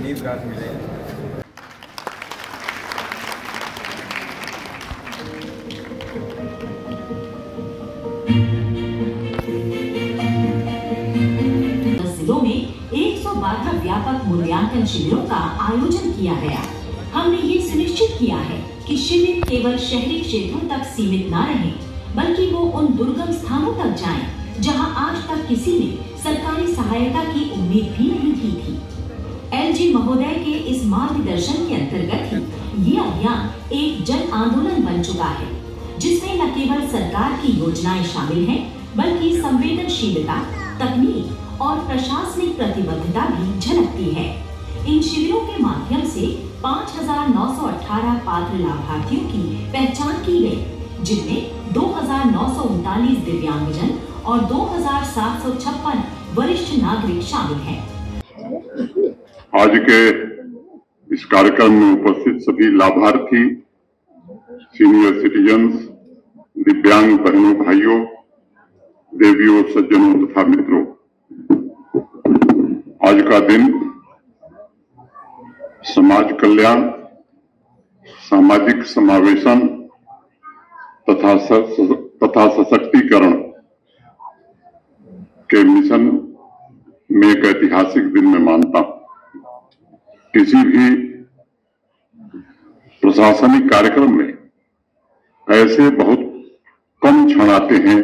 नींद रात मिले। जिलों में 112 व्यापक मूल्यांकन शिविरों का आयोजन किया गया। हमने ये सुनिश्चित किया है कि शिविर केवल शहरी क्षेत्रों तक सीमित न रहे, बल्कि वो उन दुर्गम स्थानों तक जाएं, जहां आज तक किसी ने सरकारी सहायता की उम्मीद भी नहीं की थी। एलजी महोदय के इस मार्गदर्शन के अंतर्गत ही ये अभियान एक जन आंदोलन बन चुका है, जिसमें न केवल सरकार की योजनाएं शामिल हैं, बल्कि संवेदनशीलता, तकनीक और प्रशासनिक प्रतिबद्धता भी झलकती है। इन शिविरों के माध्यम से 5,918 पात्र लाभार्थियों की पहचान की गई, जिनमें 2,939 दिव्यांगजन और 2,756 वरिष्ठ नागरिक शामिल हैं। आज के इस कार्यक्रम में उपस्थित सभी लाभार्थी, सीनियर सिटीजन्स, दिव्यांग बहनों भाइयों, देवियों, सज्जनों तथा मित्रों, आज का दिन समाज कल्याण, सामाजिक समावेशन तथा सशक्तिकरण के मिशन में एक ऐतिहासिक दिन मैं मानता हूं। किसी भी प्रशासनिक कार्यक्रम में ऐसे बहुत कम क्षण आते हैं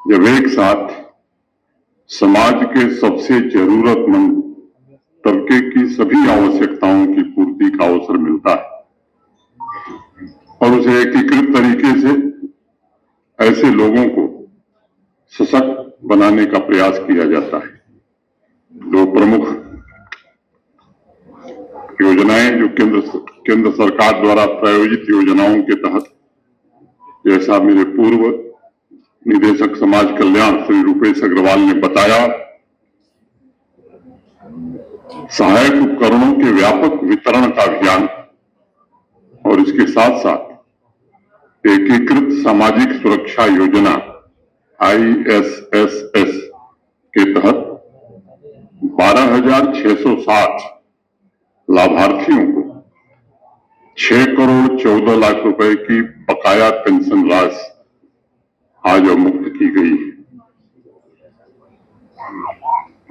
जब एक साथ समाज के सबसे जरूरतमंद तबके की सभी आवश्यकताओं की पूर्ति का अवसर मिलता है और उसे एकीकृत तरीके से ऐसे लोगों को सशक्त बनाने का प्रयास किया जाता है। दो प्रमुख योजनाएं जो केंद्र सरकार द्वारा प्रायोजित योजनाओं के तहत, जैसा मेरे पूर्व निदेशक समाज कल्याण श्री रुपेश अग्रवाल ने बताया, सहायक उपकरणों के व्यापक वितरण का अभियान और इसके साथ साथ एकीकृत सामाजिक सुरक्षा योजना ISSS के तहत 12,660 लाभार्थियों को 6 करोड़ 14 लाख रुपए की बकाया पेंशन राशि आज मुक्त की गई है।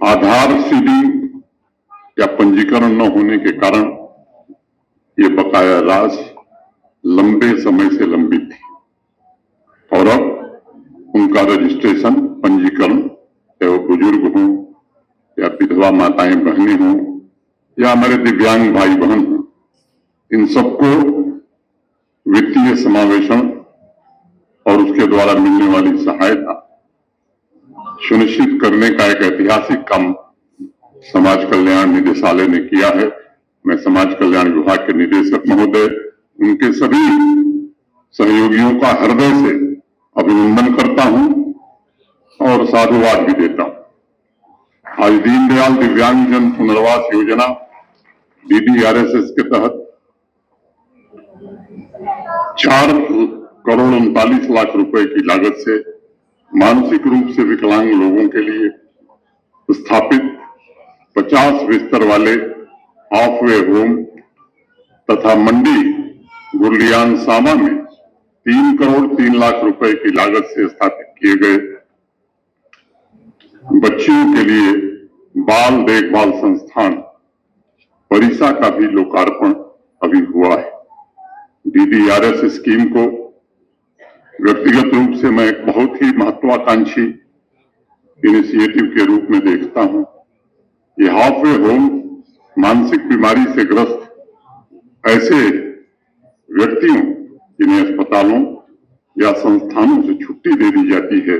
आधार सीडिंग या पंजीकरण न होने के कारण ये बकाया राशि लंबे समय से लंबित थी और अब उनका रजिस्ट्रेशन, पंजीकरण, चाहे वो बुजुर्ग हों या विधवा माताएं बहनें हों या हमारे दिव्यांग भाई बहन हों, इन सबको वित्तीय समावेशन और उसके द्वारा मिलने वाली सहायता सुनिश्चित करने का एक ऐतिहासिक काम समाज कल्याण निदेशालय ने किया है। मैं समाज कल्याण विभाग के निदेशक महोदय, उनके सभी सहयोगियों का हृदय से अभिनंदन करता हूं और साधुवाद भी देता हूं। आज दीनदयाल दिव्यांगजन पुनर्वास योजना DDRSS के तहत 4 करोड़ 39 लाख रुपए की लागत से मानसिक रूप से विकलांग लोगों के लिए स्थापित 50 बिस्तर वाले हाफवे होम तथा मंडी गुरलियान सामा में 3 करोड़ 3 लाख रुपए की लागत से स्थापित किए गए बच्चियों के लिए बाल देखभाल संस्थान परिसा का भी लोकार्पण अभी हुआ है। DDRS स्कीम को व्यक्तिगत रूप से मैं एक बहुत ही महत्वाकांक्षी इनिशिएटिव के रूप में देखता हूं। ये हाफवे होम मानसिक बीमारी से ग्रस्त ऐसे व्यक्तियों जिन्हें अस्पतालों या संस्थानों से छुट्टी दे दी जाती है,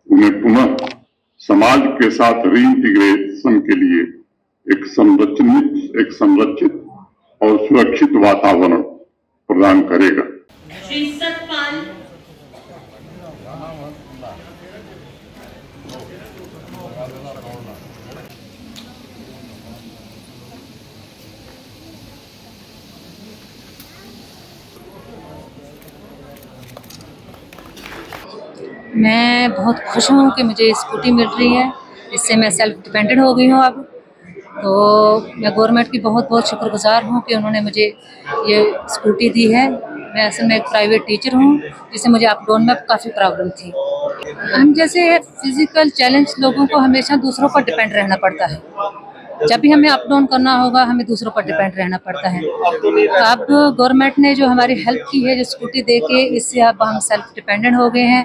उन्हें पुनः समाज के साथ रीइंटीग्रेशन के लिए एक संरक्षित और सुरक्षित वातावरण प्रदान करेगा। श्री सतपाल मैं बहुत खुश हूँ कि मुझे स्कूटी मिल रही है, इससे मैं सेल्फ डिपेंडेंट हो गई हूँ अब। तो मैं गवर्नमेंट की बहुत बहुत शुक्रगुजार हूँ कि उन्होंने मुझे ये स्कूटी दी है। मैं असल में एक प्राइवेट टीचर हूँ, जिससे मुझे अप डाउन में काफ़ी प्रॉब्लम थी। हम जैसे फिज़िकल चैलेंज लोगों को हमेशा दूसरों पर डिपेंड रहना पड़ता है। जब भी हमें अप डाउन करना होगा, हमें दूसरों पर डिपेंड रहना पड़ता है। तो अब गवर्नमेंट ने जो हमारी हेल्प की है, जो स्कूटी दे के, इससे अब हम सेल्फ डिपेंडेंट हो गए हैं।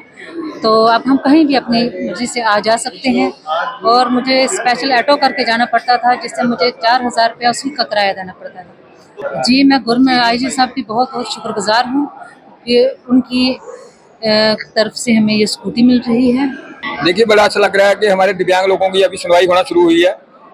तो अब हम कहीं भी अपनी मर्जी से आ जा सकते हैं। और मुझे स्पेशल ऑटो करके जाना पड़ता था, जिससे मुझे 4000 रुपया उसी का किराया देना पड़ता था। जी, मैं गवर्नमेंट IG साहब की बहुत बहुत शुक्रगुजार हूँ कि उनकी तरफ से हमें ये स्कूटी मिल रही है। देखिए, बड़ा अच्छा लग रहा है कि हमारे दिव्यांग लोगों की अभी सुनवाई होना शुरू हुई है।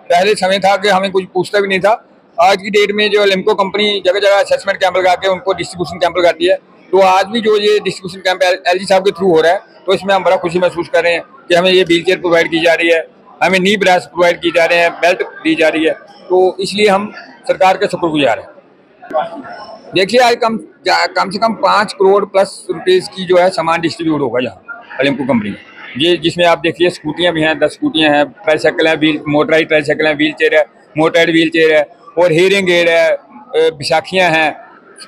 पहले समय था कि हमें कुछ पूछता भी नहीं था। आज की डेट में जो लिम्को कंपनी जगह जगह असेसमेंट कैंप लगा के उनको डिस्ट्रीब्यूशन कैंप लगाती है, तो आज भी जो ये डिस्ट्रीब्यूशन कैंप LG साहब के थ्रू हो रहा है, तो इसमें हम बड़ा खुशी महसूस कर रहे हैं कि हमें ये व्हील चेयर प्रोवाइड की जा रही है, हमें नी ब्रास प्रोवाइड की जा रहे हैं, बेल्ट दी जा रही है। तो इसलिए हम सरकार के शुक्रगुजार हैं। देखिए, आज कम से कम 5 करोड़ प्लस रुपीज़ की जो है सामान डिस्ट्रीब्यूट होगा यहाँ लिम्को कंपनी में। ये जिसमें आप देखिए स्कूटियाँ भी हैं, 10 स्कूटियाँ हैं, ट्राईसाइकिल है, मोटराइज ट्राईसाइकिल है, व्हील चेयर है, मोटराइड व्हील चेयर है, और हियरिंग एड है, बैसाखियाँ हैं,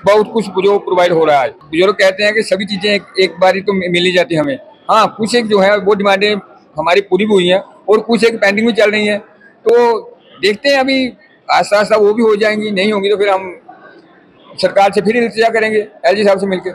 बहुत कुछ जो प्रोवाइड हो रहा है। बुजुर्ग कहते हैं कि सभी चीज़ें एक बारी तो मिल ही जाती है हमें। हाँ, कुछ एक जो है वो डिमांडें हमारी पूरी भी हुई हैं और कुछ एक पेंडिंग में चल रही हैं। तो देखते हैं, अभी आस्ता आस्ता वो भी हो जाएंगी। नहीं होंगी तो फिर हम सरकार से फिर इल्तिजा करेंगे LG साहब से मिलकर।